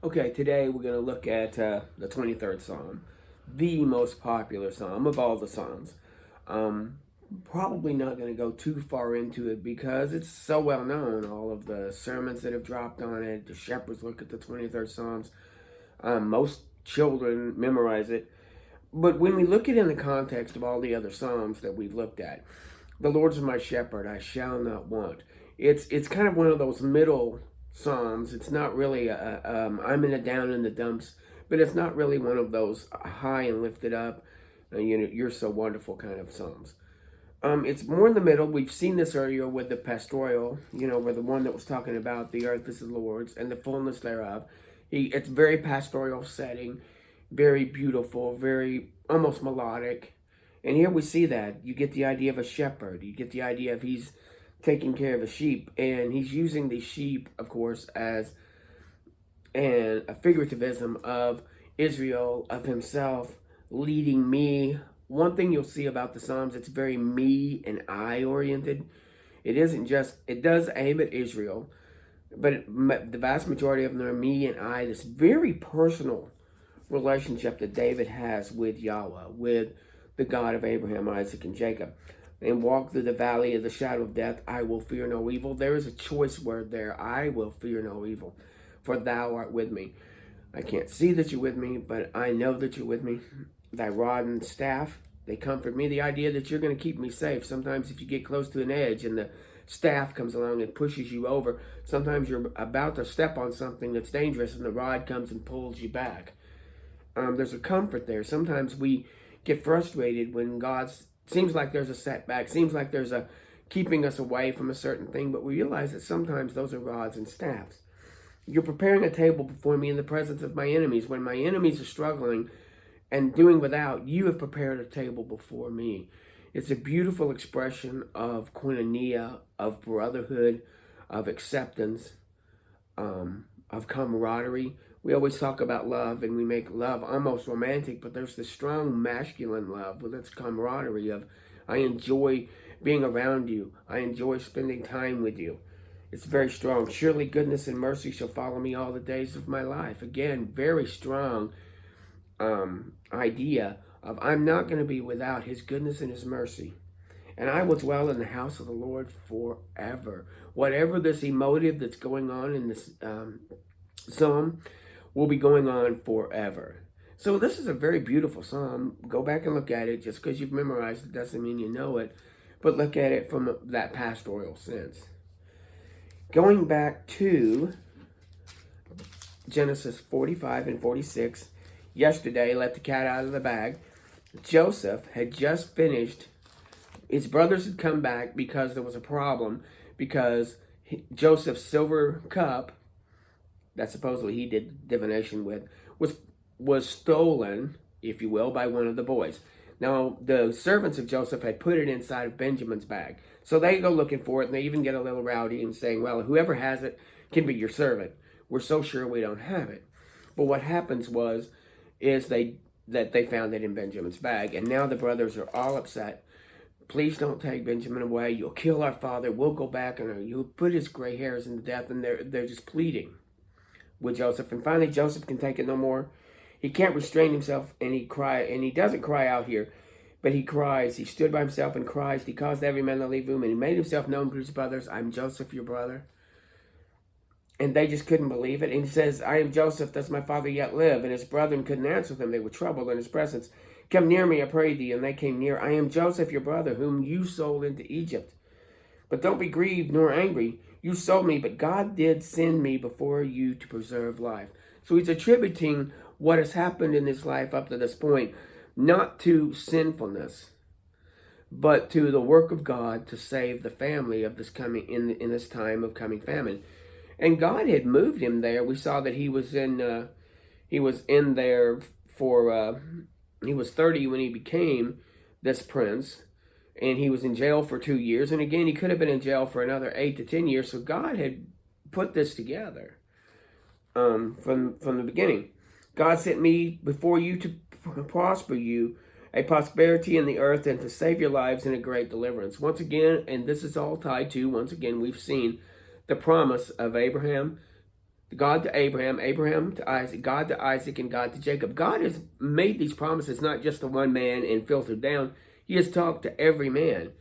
Okay, today we're going to look at the 23rd Psalm, the most popular Psalm of all the Psalms. Um, Probably not going to go too far into it because it's so well known. All of the sermons that have dropped on it, the shepherds look at the 23rd Psalms. Most children memorize it. But when we look at it in the context of all the other Psalms that we've looked at, the Lord's my shepherd, I shall not want. It's kind of one of those middle Psalms. It's not really I'm in the down in the dumps, but it's not really one of those high and lifted up, you're so wonderful kind of Psalms. It's more in the middle. We've seen this earlier with the pastoral, where the one that was talking about the earth is the Lord's and the fullness thereof. It's very pastoral setting, very beautiful, very almost melodic. And here we see that. You get the idea of a shepherd. You get the idea of he's taking care of a sheep. And he's using the sheep, of course, as a figurativism of Israel, of himself leading me. One thing you'll see about the Psalms, it's very me and I oriented. It isn't just, it does aim at Israel, but the vast majority of them are me and I, this very personal relationship that David has with Yahweh, with the God of Abraham, Isaac, and Jacob. And walk through the valley of the shadow of death, I will fear no evil. There is a choice word there. I will fear no evil, for thou art with me. I can't see that you're with me, but I know that you're with me. Thy rod and staff, they comfort me. The idea that you're going to keep me safe. Sometimes if you get close to an edge and the staff comes along and pushes you over, sometimes you're about to step on something that's dangerous and the rod comes and pulls you back. There's a comfort there. Sometimes we get frustrated when God seems like there's a setback, seems like there's a keeping us away from a certain thing, but we realize that sometimes those are rods and staffs. You're preparing a table before me in the presence of my enemies. When my enemies are struggling and doing without, you have prepared a table before me. It's a beautiful expression of koinonia, of brotherhood, of acceptance, of camaraderie. We always talk about love and we make love almost romantic, but there's this strong masculine love with its camaraderie of, I enjoy being around you. I enjoy spending time with you. It's very strong. Surely goodness and mercy shall follow me all the days of my life. Again, very strong idea of I'm not going to be without his goodness and his mercy. And I will dwell in the house of the Lord forever. Whatever this emotive that's going on in this psalm will be going on forever. So this is a very beautiful psalm. Go back and look at it. Just because you've memorized it doesn't mean you know it. But look at it from that pastoral sense. Going back to Genesis 45 and 46, yesterday, let the cat out of the bag. Joseph had just finished. His brothers had come back because there was a problem, because Joseph's silver cup, that supposedly he did divination with, was stolen, if you will, by one of the boys. Now, the servants of Joseph had put it inside of Benjamin's bag. So they go looking for it, and they even get a little rowdy and saying, well, whoever has it can be your servant. We're so sure we don't have it. But what happens is that they found it in Benjamin's bag, and now the brothers are all upset. Please don't take Benjamin away. You'll kill our father. We'll go back, and you'll put his gray hairs into death, and they're just pleading with Joseph. And finally, Joseph can take it no more. He can't restrain himself, and he doesn't cry out here, but he cries. He stood by himself and cries. He caused every man to leave him, and he made himself known to his brothers. I'm Joseph, your brother. And they just couldn't believe it. And he says, I am Joseph, does my father yet live? And his brethren couldn't answer them. They were troubled in his presence. Come near me, I pray thee. And they came near. I am Joseph, your brother, whom you sold into Egypt. But don't be grieved nor angry. You sold me, but God did send me before you to preserve life. So he's attributing what has happened in his life up to this point, not to sinfulness, but to the work of God to save the family of this coming in this time of coming famine. And God had moved him there. We saw that he was in there for he was 30 when he became this prince, and he was in jail for 2 years. And again, he could have been in jail for another 8 to 10 years. So God had put this together from the beginning. God sent me before you to prosper you, a prosperity in the earth, and to save your lives in a great deliverance. Once again, and this is all tied to, once again, we've seen the promise of Abraham God to Abraham, Abraham to Isaac, God to Isaac, and God to Jacob. God has made these promises not just to one man and filtered down. He has talked to every man.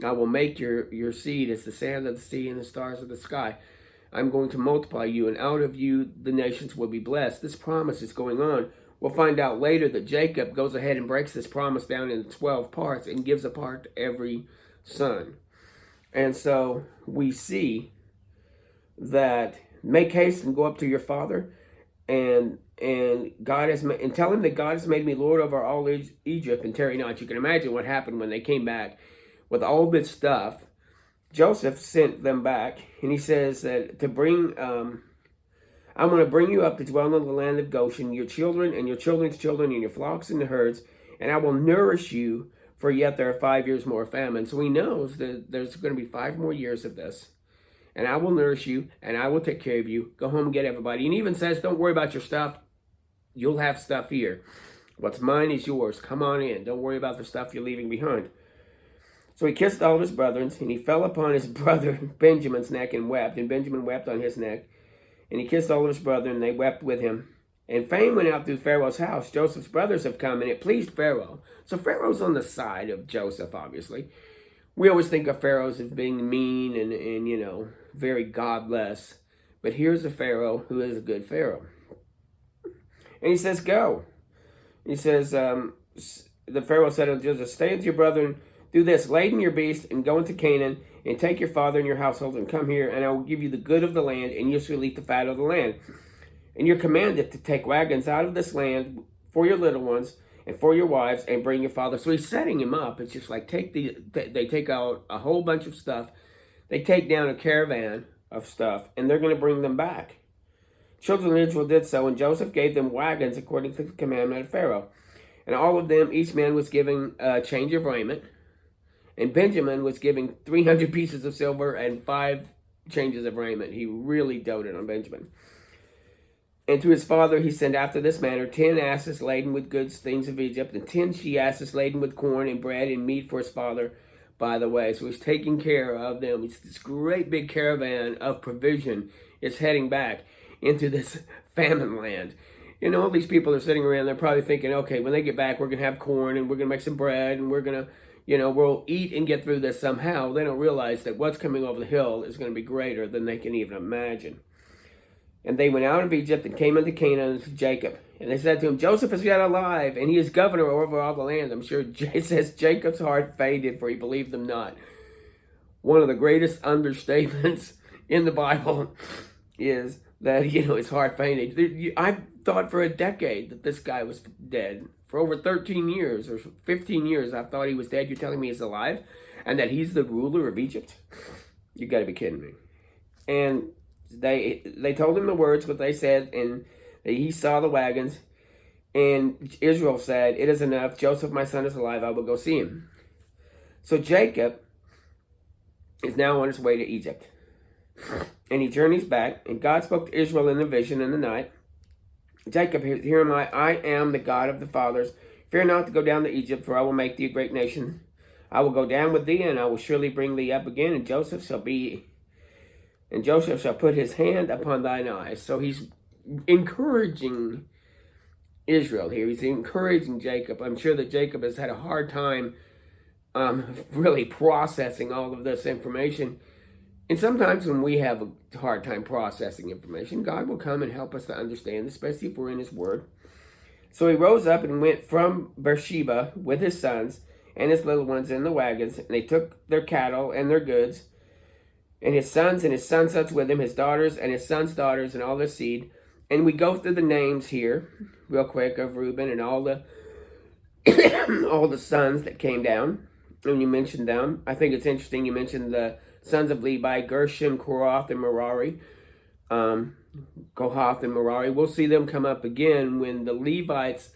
I will make your seed as the sand of the sea and the stars of the sky. I'm going to multiply you, and out of you the nations will be blessed. This promise is going on. We'll find out later that Jacob goes ahead and breaks this promise down into 12 parts and gives a part to every son. And so we see that make haste and go up to your father, and God has and tell him that God has made me Lord over all Egypt, and tarry not. You can imagine what happened when they came back with all this stuff. Joseph sent them back, and he says that to bring, I'm going to bring you up to dwell in the land of Goshen, your children and your children's children and your flocks and the herds, and I will nourish you, for yet there are 5 years more of famine. So he knows that there's going to be 5 more years of this. And I will nourish you, and I will take care of you. Go home and get everybody. And he even says, don't worry about your stuff. You'll have stuff here. What's mine is yours. Come on in. Don't worry about the stuff you're leaving behind. So he kissed all of his brethren, and he fell upon his brother Benjamin's neck and wept. And Benjamin wept on his neck. And he kissed all of his brethren, and they wept with him. And fame went out through Pharaoh's house. Joseph's brothers have come, and it pleased Pharaoh. So Pharaoh's on the side of Joseph, obviously. We always think of pharaohs as being mean and you know, very godless. But here's a pharaoh who is a good pharaoh. And he says, go. He says, the pharaoh said to Joseph, stay with your brethren, do this, laden your beast, and go into Canaan, and take your father and your household, and come here, and I will give you the good of the land, and you shall eat the fat of the land. And you're commanded to take wagons out of this land for your little ones, and for your wives, and bring your father. So he's setting him up. It's just like they take out a whole bunch of stuff. They take down a caravan of stuff, and they're going to bring them back. Children of Israel did so, and Joseph gave them wagons according to the commandment of Pharaoh. And all of them, each man was given a change of raiment. And Benjamin was given 300 pieces of silver and 5 changes of raiment. He really doted on Benjamin. And to his father he sent after this manner 10 asses laden with goods, things of Egypt, and 10 she-asses laden with corn and bread and meat for his father by the way. So he's taking care of them. It's this great big caravan of provision is heading back into this famine land. You know, all these people are sitting around, they're probably thinking, okay, when they get back, we're going to have corn and we're going to make some bread and we're going to, you know, we'll eat and get through this somehow. They don't realize that what's coming over the hill is going to be greater than they can even imagine. And they went out of Egypt and came into Canaan to Jacob. And they said to him, Joseph is yet alive, and he is governor over all the land. I'm sure it says Jacob's heart fainted, for he believed them not. One of the greatest understatements in the Bible is that, you know, his heart fainted. I thought for a decade that this guy was dead. For over 13 years or 15 years, I thought he was dead. You're telling me he's alive? And that he's the ruler of Egypt? You got to be kidding me. And they told him the words, what they said, and he saw the wagons. And Israel said, it is enough. Joseph, my son, is alive. I will go see him. So Jacob is now on his way to Egypt. And he journeys back. And God spoke to Israel in a vision in the night. Jacob, here am I am the God of the fathers. Fear not to go down to Egypt, for I will make thee a great nation. I will go down with thee, and I will surely bring thee up again, and Joseph shall put his hand upon thine eyes. So he's encouraging Israel here. He's encouraging Jacob. I'm sure that Jacob has had a hard time really processing all of this information. And sometimes when we have a hard time processing information, God will come and help us to understand, especially if we're in his word. So he rose up and went from Beersheba with his sons and his little ones in the wagons, and they took their cattle and their goods, and his sons and his sons with him, his daughters and his sons' daughters, and all their seed. And we go through the names here real quick of Reuben and all the all the sons that came down. And you mentioned them. I think it's interesting you mentioned the sons of Levi, Gershon, Kohath, and Merari. Kohath and Merari. We'll see them come up again when the Levites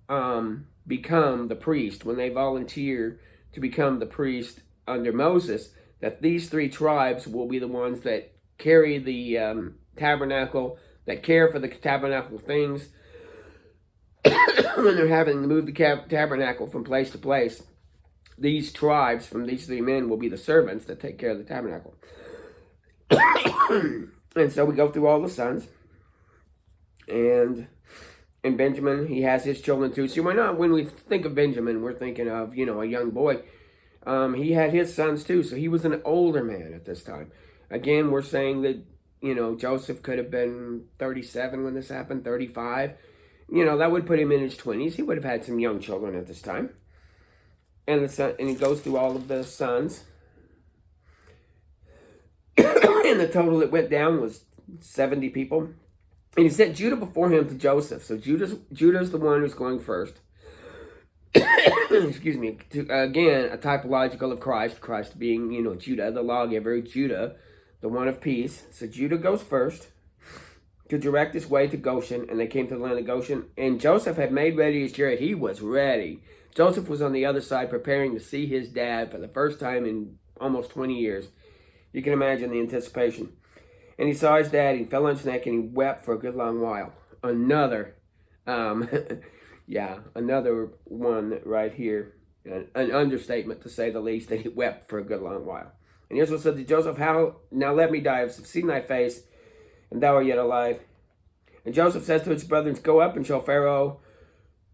become the priest, when they volunteer to become the priest under Moses, that these 3 tribes will be the ones that carry the tabernacle, that care for the tabernacle things when they're having to move the tabernacle from place to place. These tribes from these 3 men will be the servants that take care of the tabernacle. And so we go through all the sons. And Benjamin, he has his children too. See, when we think of Benjamin, we're thinking of, a young boy. He had his sons too, so he was an older man at this time. Again, we're saying that, Joseph could have been 37 when this happened, 35. That would put him in his 20s. He would have had some young children at this time. And he goes through all of the sons. And the total that went down was 70 people. And he sent Judah before him to Joseph. So Judah's the one who's going first. Excuse me. Again, a typological of Christ. Christ being, Judah, the lawgiver. Judah, the one of peace. So Judah goes first to direct his way to Goshen. And they came to the land of Goshen. And Joseph had made ready his chariot. He was ready. Joseph was on the other side preparing to see his dad for the first time in almost 20 years. You can imagine the anticipation. And he saw his dad, he fell on his neck, and he wept for a good long while. Another one right here. An understatement, to say the least, that he wept for a good long while. And Israel said to Joseph, now let me die, I have seen thy face, and thou art yet alive. And Joseph says to his brethren, go up and show Pharaoh,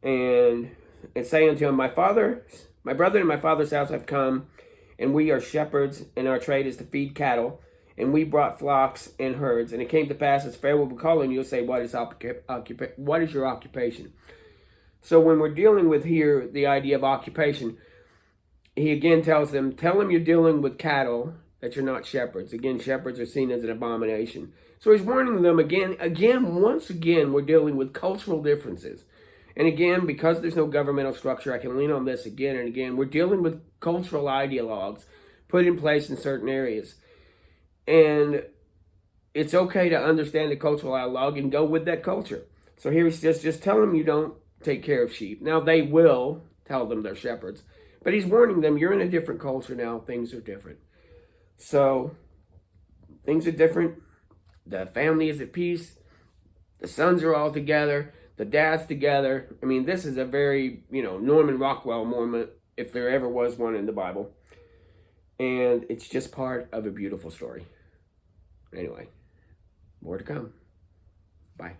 and say unto him, my brethren and my father's house have come, and we are shepherds, and our trade is to feed cattle. And we brought flocks and herds. And it came to pass, as Pharaoh will be calling you, say, what is your occupation? So when we're dealing with here the idea of occupation, he again tells them, tell them you're dealing with cattle, that you're not shepherds. Again, shepherds are seen as an abomination. So he's warning them once again, we're dealing with cultural differences. And again, because there's no governmental structure, I can lean on this again and again. We're dealing with cultural ideologues put in place in certain areas. And it's okay to understand the cultural ideologue and go with that culture. So here he says, just tell them you don't take care of sheep. Now, they will tell them they're shepherds. But he's warning them, you're in a different culture now. Things are different. So, things are different. The family is at peace. The sons are all together. The dad's together. I mean, this is a very, Norman Rockwell moment, if there ever was one in the Bible. And it's just part of a beautiful story. Anyway, more to come. Bye.